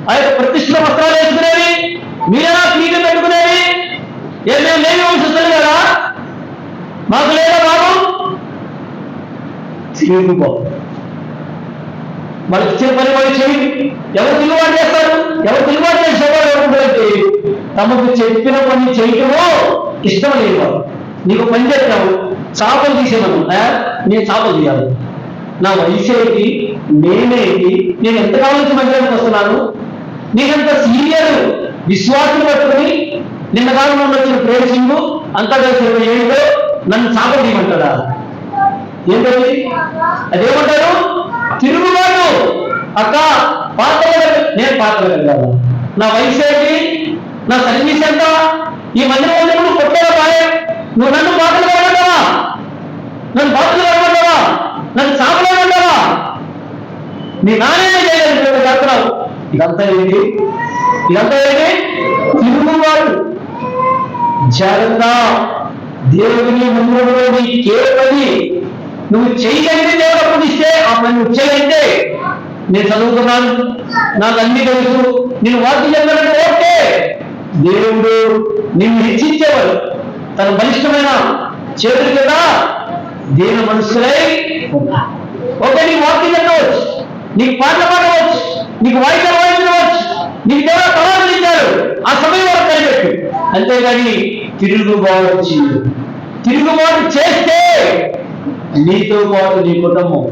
ఆ యొక్క ప్రతిష్ఠిత వస్త్రాలు వేసుకునేది? మీరేనా పీఠం పెట్టుకునేది? మేము లేని వంశస్థులు కదా? మాకు లేదా బాబు? తిరుగుబో. మనకి ఇచ్చిన పని వాళ్ళు చేయండి. ఎవరు తిరుగుబాటు చేస్తారు? ఎవరు తిరుగుబాటు చేసేవారు ఎవరుంటే తమకు చెప్పిన పని చేయటమో ఇష్టం లేనివారు. నీకు పని చేస్తావు, చేపలు తీసేమను. నేను చేపలు తీయాలి. నా వయసు ఏంటి? నేనేంటి? నేను ఎంతకాలం నుంచి మందిరానికి వస్తున్నాను? నీకంత సీనియర్ విశ్వాసం పట్టుకుని నిన్న కాలంలో వచ్చిన ప్రేమ్ సింగ్ అంతా కలిసి 27లో నన్ను చేపలు తీయమంటాడా? ఏంటది? అదేమంటారు? తిరుగుబాటు. అక్క పాత్రలు, నేను పాత్రలు కలగాలి. నా వయసు ఏంటి? నా సర్వీస్ ఎంత? ఈ మందిరం నువ్వు కొట్టేలా బాయ్. నువ్వు నన్ను పాత్రలు కలగంటావా? నన్ను పాత్రలు కలగంటావా? నన్ను చాపలేమంటావా? నీ నాణ్యమే చేయలేదు చేస్తున్నావు. ఇదంతా ఏంటి? తిరుగుబాటు. జాగ్రత్త. దేవుని మందిరంలోని కేవలి నువ్వు చేయగలిగితే దేవుడు అప్పగిస్తే ఆ పని నువ్వు చేయగలిగితే, నేను చదువుకున్నాను, నాకు అన్ని తెలుసు, నేను వాక్యం చెప్పాలంటే ఓకే. దేవుడు నిన్ను హెచ్చించేవాడు. తన బలిష్టమైన చేతులు కదా దీని మనుషులై ఓకే. నీకు వాక్యం చెప్పవచ్చు, నీకు పాటలు పాడవచ్చు, నీకు వాయిద్యాలు వాయించవచ్చు, నీకు దేవుడు తలాలు ఇచ్చారు. ఆ సమయం వరకు కనిపెట్టు. అంతేగాని తిరుగుబాటు చేస్తే నీతో పాటు నీ కుటుంబం,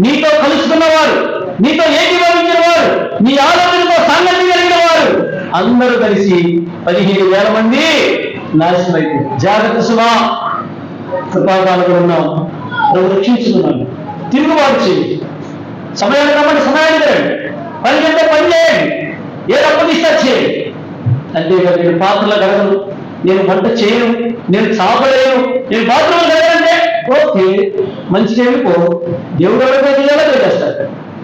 నీతో కలుసుకున్న వారు, నీతో ఏకీభవించిన వారు, నీ ఆలోచనతో సాంగత్యం కలిగిన వారు అందరూ కలిసి 15,000 మంది నాశనం అయిపోయి. జాగ్రత్త సుమా. కృపాకాలంలో ఉన్నాం, నువ్వు రక్షించుకున్నాను. తిరుగుబాటు చేయండి. సమయాన్ని రమ్మంటే సమయానికి రండి. పని చేస్తే పని చేయండి. ఏది అప్పగిస్తా చేయండి. అంతేకాదు నేను పాత్రలు కడగను, నేను వంట చేయను, నేను చాపలేను, నేను బాత్రూమ్లు కడగనంటే ఓకే, మంచిదేమి పో. దేవుడు ఎవరికో చేయాలో చేస్తాడు.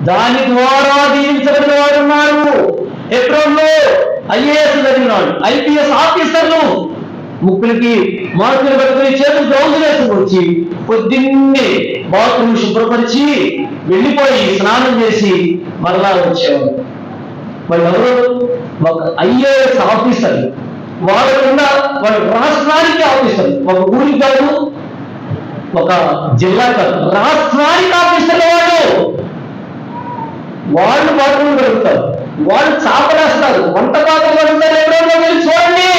దాని ద్వారా దీవించబడిన వారు ఉన్నారు. ఎప్రోన్లో IAS చదివినాడు, IPS ఆఫీసర్లు ముక్కులకి మార్కులు పెట్టుకుని చేతులు గ్లౌజులు వేసుకుని వచ్చి పొద్దున్నే బాత్రూమ్ శుభ్రపరిచి వెళ్ళిపోయి స్నానం చేసి మరలా వచ్చేవాడు. వాళ్ళెవరు? ఒక IAS ఆఫీసర్లు. వాళ్ళకున్న వాళ్ళ రాష్ట్రానికి ఆఫీసర్లు. ఒక ఊరికి కాదు, ఒక జిల్లా కాదు, రాష్ట్రానికి ఆఫీసర్లు. వాళ్ళు బాత్రూమ్ పెరుగుతారు, వాళ్ళు చాపలేస్తారు, వంట పాత్రలు పడుతారు. ఎవరో వెళ్ళి చూడండి.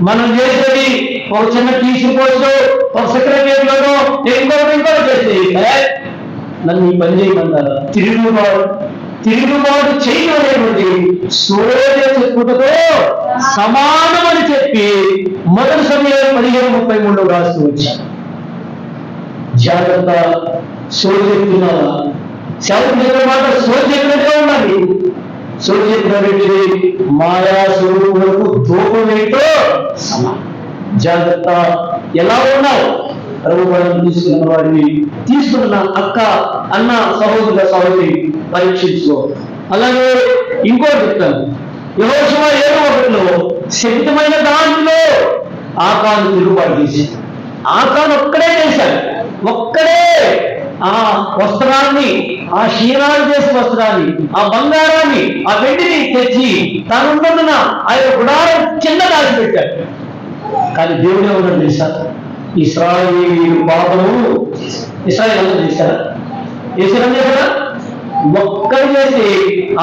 మనం చేసేది ఒక చిన్న టీసీ పోస్టు, ఒక సెక్రటరీలోనో ఇంకోటి చేసేది. నన్ను ఈ పని చేయమన్నారు. తిరుగుబాటు చేయడం అనేటువంటి సూర్య చెప్పుటతో సమానమని చెప్పి మొదటి సమయంలో 15:33 రాస్తూ వచ్చాను. జాగ్రత్త. సూర్య చెప్తున్నారా? సేవకు చెప్పిన మాట సూర్య చెప్పినట్టుగా ఉండాలి. సూర్య చెప్పినటువంటిది మాయా స్వరూపులకు దూపం ఏంటో సమానం. జాగ్రత్త. ఎలా ఉన్నావు? ప్రభుత్వం తీసుకున్న వారిని, తీసుకున్న అక్క, అన్న, సహోదరి పరీక్షించుకో. అలాగే ఇంకోటి చెప్తాను. యెహోషువ 7:1 శక్తమైన దాంట్లో ఆకాను తిరుగుబాటు చేశాడు. ఆకాను ఒక్కడే చేశాడు. ఒక్కడే ఆ వస్త్రాన్ని, ఆ క్షీరాలు చేసిన వస్త్రాన్ని, ఆ బంగారాన్ని, ఆ వెండిని తెచ్చి తనున్న ఆ యొక్క గుడారం కింద దాచిపెట్టాడు. కానీ దేవుడు ఏమన్నాడు తెలుసా? ఇశ్రాయేలు పాపము ఇశ్రాయేలు అందరూ చేశారా? చేశారా? చేశారా? ఒక్కడు చేసి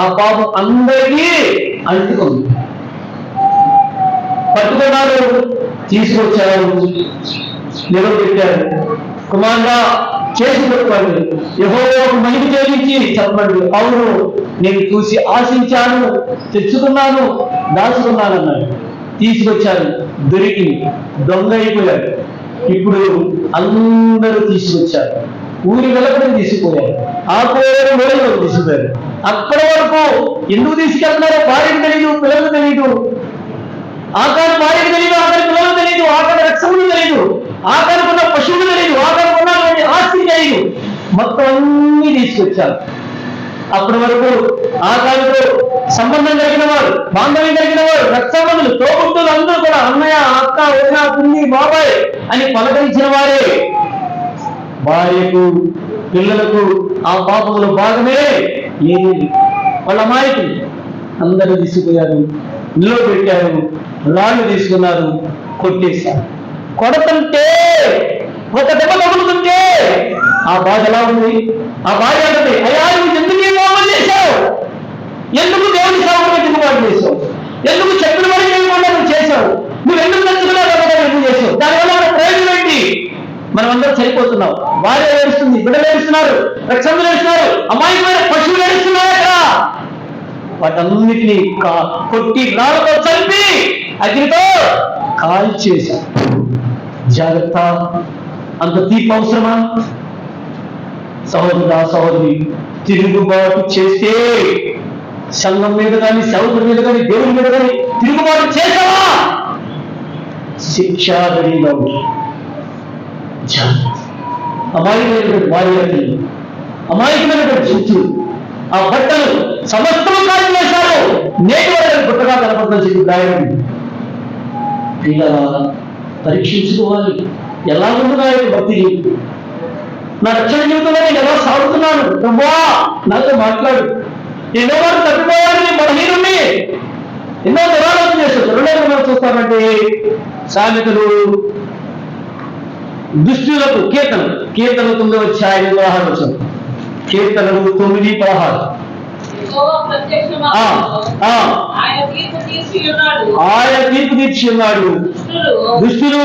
ఆ పాపం అందరికీ అంటుకుంది. పట్టుకున్నాడు, తీసుకొచ్చారు, నిలబెట్టారు. కుమారుడా చేసి పెట్టాడు, యెహోవాకు మహిమ చెల్లించి చెప్పండి, అవును నేను చూసి ఆశించాను, తెచ్చుకున్నాను, దాచుకున్నాను అన్నాడు. తీసుకొచ్చారు, దొరికి దొంగ అయిపోయాడు. ఇప్పుడు అందరూ తీసుకొచ్చారు, ఊరి వెలపడి తీసుకుపోయారు, ఆ కోరు మూలలో తీసుకుపోయారు. అక్కడి వరకు ఎందుకు తీసుకెళ్తున్నారో భార్యకు తెలియదు, పిల్లలకు తెలియదు. ఆకారం భార్యకు తెలియదు, ఆకారం పిల్లలకు తెలియదు, ఆకారం రక్షణకు తెలియదు, ఆకారకున్న పశువులు తెలియదు, ఆకారకున్నటువంటి ఆస్తి తెలియదు. మొత్తం అన్ని తీసుకొచ్చారు. అప్పటి వరకు ఆకారంతో సంబంధం కలిగిన వారు, బాంధవ్యం కలిగిన వారు, రక్తబంధులు, తోబుట్టులు అందరూ కూడా అన్నయ్య, అక్క, వదిన, పిన్ని, బాబాయ్ అని పలకరించిన వారే భార్యకు, పిల్లలకు ఆ పాపములు భాగమే ఏది. వాళ్ళ అమాయకులు అందరూ తీసుకుపోయారు, నిలవబెట్టారు, రాళ్ళు తీసుకున్నారు, కొట్టేశారు. కొడతంటే ఒక దెబ్బ తగులుతుంటే ఆ బాధ ఎలా ఉంది? ఆ బాధ అంటే అయ్యా నువ్వు ఎందుకు ఈ పాపం చేశావు? ఎందుకు దేవుని సేవకు దిగుబాటు చేశావు? ఎందుకు చెప్పిన వారికి చేయకుండా నువ్వు చేశావు? నువ్వు ఎందుకు నచ్చుకున్నావు కదా ఎందుకు చేశావు? దానివల్ల మన ప్రయోజనం ఏంటి? మనం అందరం చనిపోతున్నాం. భార్య ఏడుస్తుంది, బిడ్డలు ఏడుస్తున్నారు, రక్షణలు ఏడుస్తున్నారు, అమాయకమైన పశువులు ఏడుస్తున్నారట. వాటన్నిటినీ కొట్టి రాళ్ళతో చంపి అగ్నితో కాల్చేశారు. జాగ్రత్త, అంత తీపి అవసరమా? సహోదరుడా, సహోదరి, తిరుగుబాటు చేస్తే సంఘం మీద కానీ, సహోదరు మీద కానీ, దేవుని మీద కానీ తిరుగుబాటు చేసావా శిక్షాదరిగా ఉంది. అమాయకమైనటువంటి భార్యకి, అమాయకమైనటువంటి శిక్షులు, ఆ బట్టలు సమస్తము కాల్చి వేశారు. నేటి వరకు గుట్టగా కనపడుతుందని చెప్పి రాయడం. ఇలా పరీక్షించుకోవాలి. ఎలా ఉంటుందా భక్తి జీవితం? నా రక్షణ జీవితంలో నేను ఎలా సాగుతున్నాను? ప్రభా నాతో మాట్లాడు. ఎన్నో వారు తప్పిపోయారు, నేను బలహీనుణ్ణి, ఎన్నో దురాలోచన చేస్తాను. రెండేళ్ళు మనం చూస్తామంటే సామెతలు, దుష్టులకు కీర్తనలు 9వ అధ్యాయం 16వ వచనం. కీర్తనలు 9:16. ఆయన తీర్పు తీర్చి ఉన్నాడు, దుష్టులు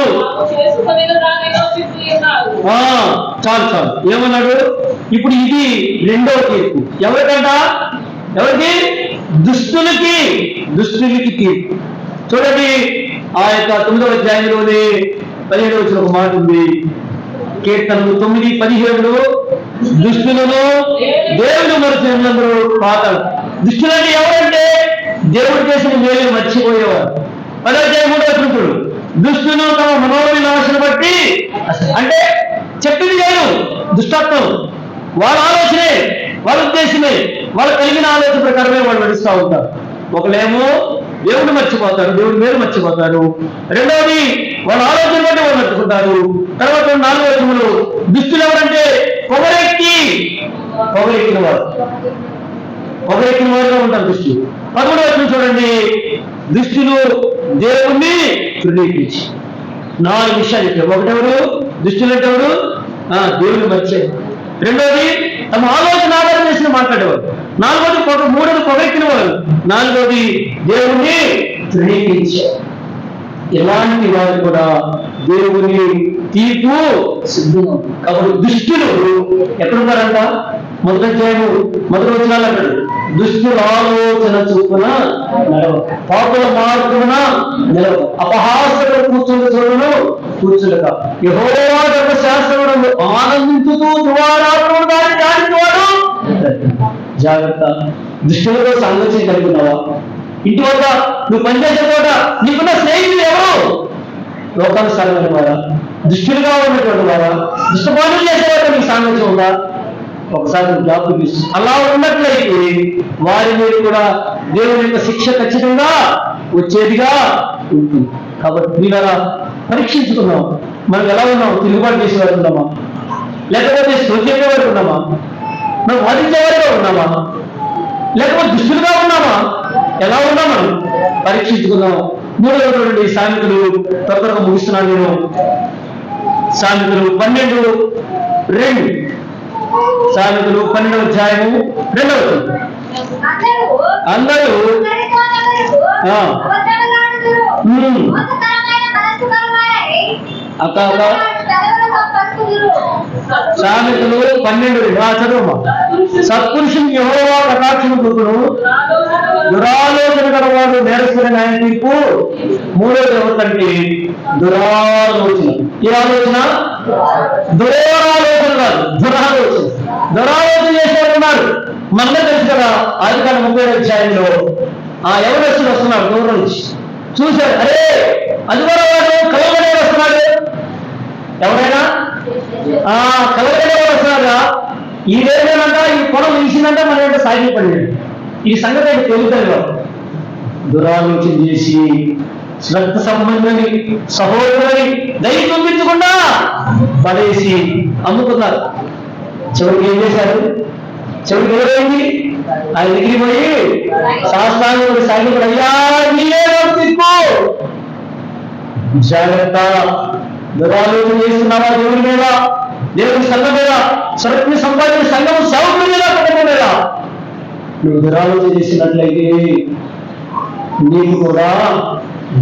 చాలు. ఏమన్నాడు? ఇప్పుడు ఇది రెండవ తీర్పు. ఎవరికంట? ఎవరికి? దుష్టులకి తీర్పు. చూడండి, ఆ యొక్క 9వ అధ్యాయంలోనే 17వ వచనం ఒక మాట ఉంది. కీర్తనలు 9:17. దుష్టులను దేవుడు మరచినందరూ పాతాడు. దుష్టులంటే ఎవరంటే దేవుడు చేసిన మేలు మర్చిపోయేవారు. 10వ అధ్యాయం 3వ వచనం. దుష్టులు తమ మనోవినాశన బట్టి, అంటే చెప్పింది లేదు, దుష్టత్వం, వాళ్ళ ఆలోచనే, వాళ్ళ ఉద్దేశమే, వాళ్ళు కలిగిన ఆలోచన ప్రకారమే వాళ్ళు నడుస్తూ ఉంటారు. ఒకలేమో దేవుడు మర్చిపోతారు, దేవుడి మేలు మర్చిపోతారు. రెండవది వాళ్ళ ఆలోచన బట్టి వాళ్ళు నడుచుకుంటారు. తర్వాత 4వ వచనంలో దుష్టులు ఎవరంటే పొగరెక్కిన వారుగా ఉంటారు దుష్టులు. 11వ వచనం చూడండి, దుష్టులు దేవుణ్ణి తృణీకరించి. 4 విషయాలు చెప్పారు. ఒకటెవరు? దుష్టులు అంటే ఎవరు? దేవుని మర్చే. రెండోది తమ ఆలోచన ఆధారం చేసిన మాట్లాడేవారు. మూడోది పొగెక్కిన వారు. 4వది దేవుణ్ణి తృణీకరించారు. ఇలాంటి వారు కూడా దేవుని తీర్పు సిద్ధంగా. కాబట్టి దుష్టులు ఎక్కడున్నారంట? 1వ అధ్యాయము 1వ వచనాలు అంటాడు, దుష్టుల ఆలోచన చొప్పున నడవక, పాపుల మార్గమున నిలవక, అపహాసకులు కూర్చుని చూడను కూర్చులక, యెహోవా ధర్మశాస్త్రమునందు ఆనందించుతూ దువారాత్మను దాన్ని ధ్యానించువాడు. జాగ్రత్త. దుష్టులతో సాంగత్యం కలిగి ఉన్నావా? ఇంటి వద్ద, నువ్వు పనిచేసే చోట నీకున్న స్నేహితులు ఎవరు? లోకానుసారమైన వారా? దుష్టులుగా ఉన్నటువంటి వారా? దుష్టపానులు చేసేవారు నీకు సాంగత్యం ఉందా? ఒకసారి జ్ఞాపకం తీసు. అలా ఉన్నట్లయితే వారి మీద కూడా దేవుని యొక్క శిక్ష ఖచ్చితంగా వచ్చేదిగా ఉంటుంది. కాబట్టి మీరా పరీక్షించుకున్నాం. మనం ఎలా ఉన్నాం? తిరుగుబాటు చేసేవారు ఉన్నామా? లేకపోతే శ్రోతేవారు ఉన్నామా? మనం వాదించేవారుగా ఉన్నామా? లేకపోతే దుష్టులుగా ఉన్నామా? ఎలా ఉన్నాం మనం? పరీక్షించుకుందాం. 3వ సామెతలు త్వరగా ముగిస్తున్నాను నేను. సామెతలు 12:2. సామెతలు 12వ అధ్యాయము 2వ వచనం. అందరూ అక్క సామెతలు 12 చదువు. సత్పురుషుని యెహోవా కటాక్షము చూపును, దురాలోచన గలవాడు నేరస్తుడైన ఆయన తీర్పు. మూడోది ఎవరికంటే దురాలోచన. ఏ ఆలోచన? దురాలోచన కాదు, దురాలోచన. దురాలోచన చేసేవారు ఉన్నారు. మనమే తెలుసు కదా, ఆదికాండం 30వ అధ్యాయంలో ఆ ఎవరెస్టులు వస్తున్నాడు దూరం నుంచి చూశారు. అరే అది కూడా వాడు కలవడే వస్తున్నాడు. ఎవరైనా కలవడే వస్తున్నారా? ఈ రేపేనంట ఈ పొలం ఇచ్చిందంటే మన ఏంటో సాగి పడినాడు. ఈ సంగతి అయితే తెలుగుతారు. దురాలోచన చేసి రక్త సంబంధాన్ని సహోదరుని దయ చూపించకుండా పడేసి అమ్ముకున్నారు. చివరికి ఏం చేశారు? చివరికి ఎవరైంది? ఆయన దగ్గరికి పోయి శాస్త్రాన్ని సాగిపడి, అయ్యా నీవే తీర్పు. జాగ్రత్త. దురాలోచన చేస్తున్నావా దేవుడి మీద, దేవుడి సంఘం మీద, సరస్వతి సంపాదించిన సంఘం సేవకుల మీద, కుటుంబం మీద నువ్వు దురాలోచన చేసినట్లయితే నీకు కూడా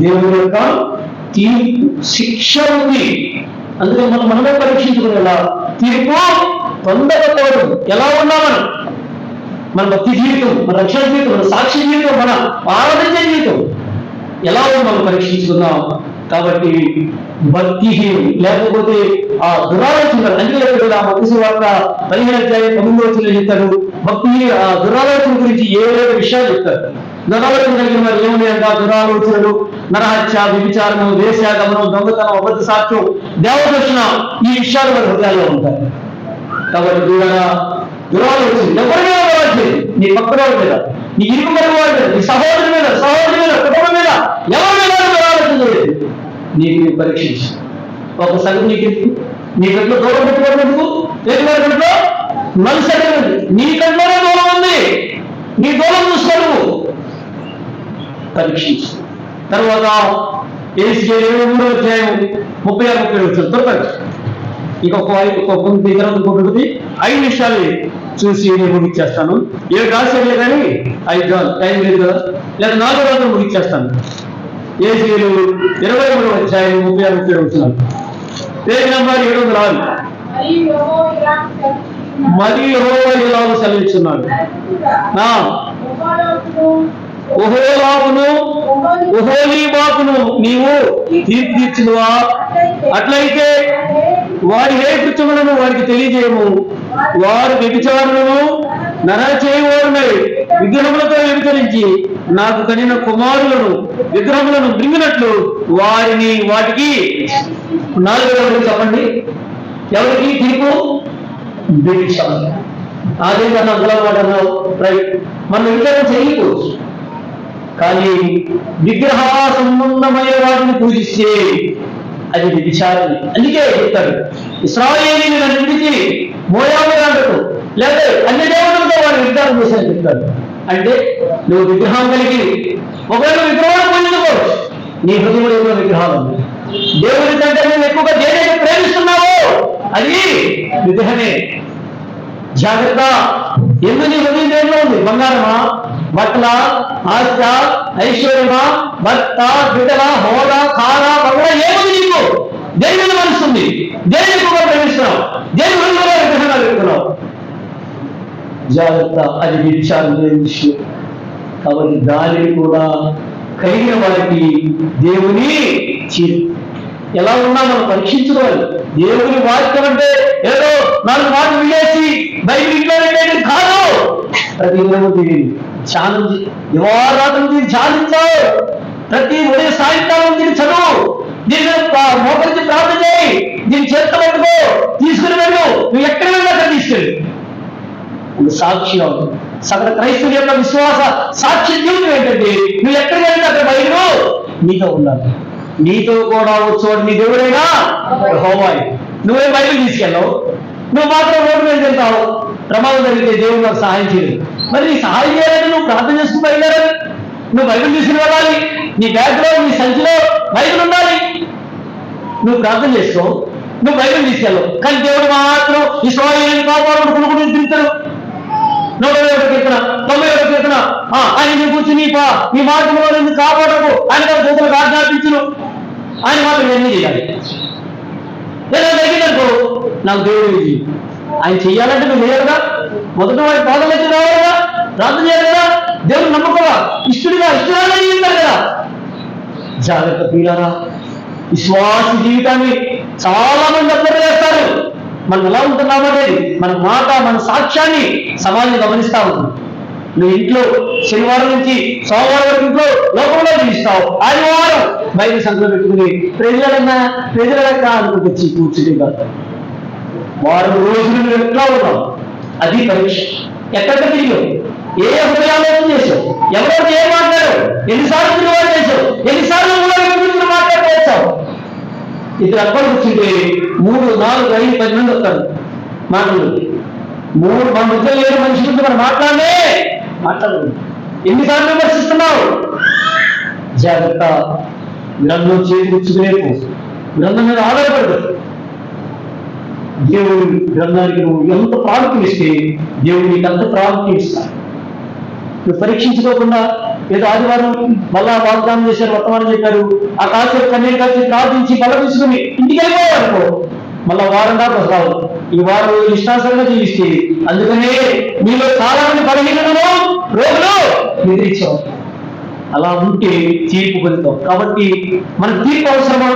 దేవుడి యొక్క తీర్పు, శిక్ష ఉంది. అందుకే మనమే పరీక్షించుకునేలా తీర్పు పొందకపోవడం. ఎలా ఉన్నా మన భక్తి జీవితం, మన రక్షణ జీవితం, మన సాక్షి జీవితం, మన ఆరాధించే జీవితం ఎలా ఉందో మనం పరీక్షించుకుందాం. కాబట్టి భక్తి లేకపోతే ఆ దురాలోచన, అందుకే ఆ మత్స్య వార్త 15వ అధ్యాయం 9వ వచనంలో చెప్తారు. భక్తి ఆ దురాలోచన గురించి ఏవైనా విషయాలు చెప్తారు. దురాలోచన కలిగిన వారు ఏమున్నాయంట? దురాలోచనలు, నరహత్య, వ్యభిచారము, వేశ్యాగమనం, దొంగతనం, అబద్ధ సాక్ష్యం, దేవదర్శన, ఈ విషయాలు వారి హృదయాల్లో ఉంటాయి. కాబట్టి దురాలోచన ఎవరి మీద రావట్లేదు. నీ పక్కన వాడి మీద, నీ ఇరుగు వాడి మీద, నీ సహోదరు మీద, కుటుంబం మీద, ఎవరి మీద దురాలోచన చేయలేదు. నీకు పరీక్షించు. ఒక సంగతి నీ కంట్లో దూరం పెట్టుకోవడానికి ఎటువంటి మనసు నీ కంట్లోనే దూరం ఉంది. నీ దూరం చూసుకోను పరీక్షించు. తర్వాత ఏసీఎల్ 23వ అధ్యాయం 36-37 దొరకదు. ఇంకొక ఇంకొకటి 5 నిమిషాలు చూసి నేను ముగిచ్చేస్తాను. 7 రాసేలే కానీ 5 టైం లేదు కదా, లేదా 4 రోజులు ముగిచ్చేస్తాను. ఏసీఎల్ 23వ అధ్యాయం 36-37 పేజ్ నంబర్ 706. మరియు యెహోవా ఇలాగ సెలవిస్తున్నాడు, ఒహోలీబాకును నీవు తీర్చిదువా? అట్లయితే వారి ఏ కృత్యములను వారికి తెలియజేయము. వారు వ్యభిచారులను, నర చేయవారునై విగ్రహములతో వ్యభిచరించి నాకు కనిన కుమారులను విగ్రహములను మృంగినట్లు వాటికి 4 చెప్పండి. ఎవరికి తీర్పు? వ్యభిచారులు. అదే కన్నా మాట రైట్, మనం విచారం చేయకపోవచ్చు, కానీ విగ్రహ సంబంధమైన వాటిని పూజిస్తే అది వ్యభిచారం. అందుకే చెప్తారు, ఇశ్రాయేలీయులను నిందించి మోయాబులంటూ లేదా అన్ని దేవుళ్ళతో వాడు విగ్రహం చేశారని చెప్తారు. అంటే నువ్వు విగ్రహం కలిగి ఒకవేళ విగ్రహాలు పూజించుకోవచ్చు, నీ హృదయంలో విగ్రహాలు ఉంది. దేవుడి కంటే నువ్వు ఎక్కువగా దేనిని ప్రేమిస్తున్నావో అది విగ్రహమే. జాగ్రత్త. ఎందుకు నీ హృదయం దేనిలో ఉంది? బంగారమా, బట్టల, ఆస్త, ఐశ్వర్యమా, భర్త, బిడ్డల, హోదా, కార, బంగాళ ఏముంది నీకు? దేని మీద మనస్తుంది? దేని ఎక్కువగా ప్రేమిస్తున్నావు? దేని హృదయంలో విగ్రహంగా పెట్టుకున్నావు? జాగ్రత్త. అది విచారం విషయం. కాబట్టి దానిని కూడా కలిగిన వారికి దేవుని ఎలా ఉన్నా మనం పరీక్షించుకోవాలి. దేవుని వాక్యం అంటే ఏదో 4 మాటలు వినేసి బైబిల్ ఇంట్లో పెట్టేది కాదు. ప్రతి దినము దీన్ని ధ్యానించి, దివారాత్రులు దీన్ని ధ్యానించావు. ప్రతి ఉదయం సాయంకాలం దీన్ని చదువు, దీన్ని మోకరించి ప్రార్థన చేయి, దీన్ని చేత పెట్టుకో, తీసుకుని వెళ్ళు. నువ్వు ఎక్కడ వెళ్ళి అక్కడ తీసుకెళ్ళు. సాక్షి సగటు క్రైస్తవుల యొక్క విశ్వాస సాక్షి జీవితం ఏంటంటే నువ్వు ఎక్కడికి వెళ్ళి అక్కడ బయలు నీతో ఉండాలి. నీతో కూడా వచ్చేవాడు నీ దేవుడైనా యెహోవాయే. నువ్వే బైబిల్ తీసుకెళ్ళావు, నువ్వు మాత్రం రోడ్డు మీద వెళ్తావు. ప్రమాదం జరిగితే దేవుడు నాకు సహాయం చేయలేదు. మరి నీ సహాయం చేయాలంటే నువ్వు ప్రార్థన చేసుకుని బయలుదేరాలి. నువ్వు బైబిల్ తీసుకుని వెళ్ళాలి. నీ బ్యాగ్లో, నీ సంచిలో బైబిల్ ఉండాలి. నువ్వు ప్రార్థన చేసుకో, నువ్వు బైబిల్ తీసుకెళ్ళవు. కానీ దేవుడు మాత్రం ఇశ్రాయేలును కాపాడు కొనుక్కుని తిరుగుతారు. 101వ కీర్తన, 91వ కీర్తన, ఆయన కూర్చుని ఈ మార్గంలో నిన్ను కాపాడకు, ఆయన చేతులకు ఆజ్ఞాపించును. ఆయన మాత్రం ఎన్ని చేయాలి? లేదా తగ్గిందనుకో నాకు దేవుడు ఇది ఆయన చెయ్యాలంటే నువ్వు చేయాలిగా, మొదట వాడి పాదం వచ్చి రావాలిగా, ప్రార్థన చేయాలి కదా, దేవుడు నమ్మకవా, ఇష్టడుగా ఇష్టంగా జీవితారు కదా. జాగ్రత్త ప్రియులారా, విశ్వాస జీవితాన్ని చాలా మంది అర్థం చేస్తారు. మనం ఎలా ఉంటున్నామనేది మన మాట, మన సాక్ష్యాన్ని సమాజం గమనిస్తా ఉంటుంది. నువ్వు ఇంట్లో శనివారం నుంచి సోమవారం వరకు ఇంట్లో లోకంలో జీవిస్తావు, ఆదివారం బయట సంఖ్యలో పెట్టుకుని ప్రజలక అనుకుంటొచ్చి కూర్చుని కాదు. వారం రోజులు నువ్వు ఎట్లా ఉన్నావు, అది పరీక్ష. ఎక్కడికి తిరిగావు, ఏ హృదయాలోచన చేసావు, ఎవరెవరు ఏం మాట్లాడావు, ఎన్నిసార్లు తిరుగుబాటు చేసావు, ఎన్నిసార్లు మాట్లాడుకోవచ్చావు. ఇద్దరు అక్కడికి వచ్చింటే 3, 4, 5, 10 మంది వస్తారు మాటలు. మన మధ్య లేని మనిషి గురించి మనం మాట్లాడదు. ఎన్నిసార్లు విమర్శిస్తున్నావు? జాగ్రత్త. గ్రంథం చేతికిచ్చుకునేపు గ్రంథం మీద ఆధారపడదు. దేవుడి గ్రంథానికి నువ్వు ఎంత ప్రాముఖ్యం ఇస్తే దేవుడు నీకు అంత ప్రాముఖ్యం ఇస్తాడు. నువ్వు పరీక్షించుకోకుండా ఏదో ఆదివారం మళ్ళా వాగ్దానం చేశారు, వర్తమానం చెప్పారు, ఆ కాసేపు కన్నీరు కలిసి ప్రార్థించి బల తీసుకుని ఇంటికి వెళ్ళిపోవాలనుకో, మళ్ళా వారం దాకా వస్తావు. ఈ వారం ఇష్టాసంగా జీవిస్తే, అందుకనే మీలో చాలా మంది బలహీనలను రోగులు నిద్రించావు. అలా ఉంటే తీర్పు పొందుతాం. కాబట్టి మనకు తీర్పు అవసరమా?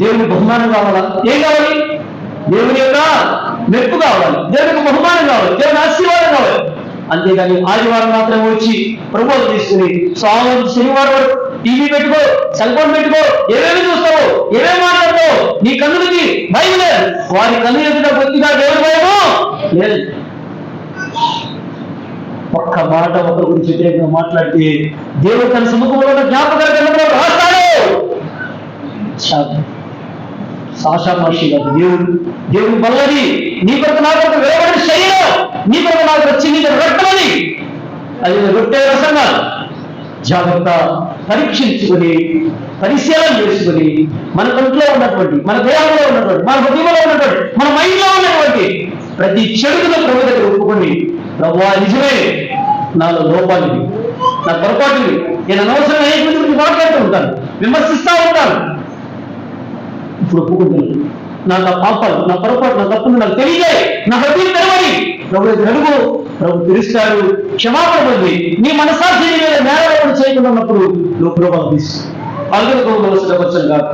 దేవుని బహుమానం కావాలా? ఏం కావాలి? దేవుని యొక్క మెప్పు కావాలి, దేవునికి బహుమానం కావాలి, దేవుని ఆశీర్వాదం కావాలి. అంతేగాని ఆదివారం మాత్రమే వచ్చి ప్రభువులు తీసుకుని సోమవారం శనివారం వరకు టీవీ పెట్టుకో, సెల్ ఫోన్ పెట్టుకో, ఏమేమి చూస్తావో, ఏమేమి మాట్లాడతావు, నీ కన్నులకి భయం లేదు. వారి కన్ను ఎదుట కొద్దిగా దేవుని భయము లేదు. ఒక్క మాట ఒకరి గురించి వ్యతిరేకంగా మాట్లాడితే దేవుడు తన సముఖంలో ఉన్న జ్ఞాపకాల గ్రంథంలో రాస్తాడు. సాషా మహర్షి గారు, దేవుని వల్లది నీ కొరకు నా కొరకు వేయబడిన శరీరం, నీ కొరకు నాకు వచ్చింది రొట్టెలని, అది రొట్టె రసంగా. జాగ్రత్త. పరీక్షించుకొని పరిశీలన చేసుకుని మన కంట్లో ఉన్నటువంటి, మన దేహంలో ఉన్నటువంటి, మన హృదయంలో ఉన్నటువంటి, మన మైండ్లో ఉన్నటువంటి ప్రతి చెడుగును ప్రభు దగ్గర ఒప్పుకొని, ప్రభువా నిజమే నాలో లోపాలు, నా పొరపాటు, నేను అనవసరం అనేక గురించి మాట్లాడుతూ ఉంటాను, విమర్శిస్తూ ఉంటాను. ఇప్పుడు ఒప్పుకుంటున్నాను, నాకు ఆ పాపాలు, నా పొరపాటు, నా తప్పులు నాకు తెలియజాయి, నా హృదయం తెరవని ప్రభు దగ్గర అడుగు. ప్రభు పిలుస్తాడు, క్షమాపణ పొంది నీ మనసాక్షి మీద నేరవేరణ చేయకుండా ఉన్నప్పుడు నువ్వు ప్రభావం తీసు అందుకోవలసిన వచ్చం కాదు.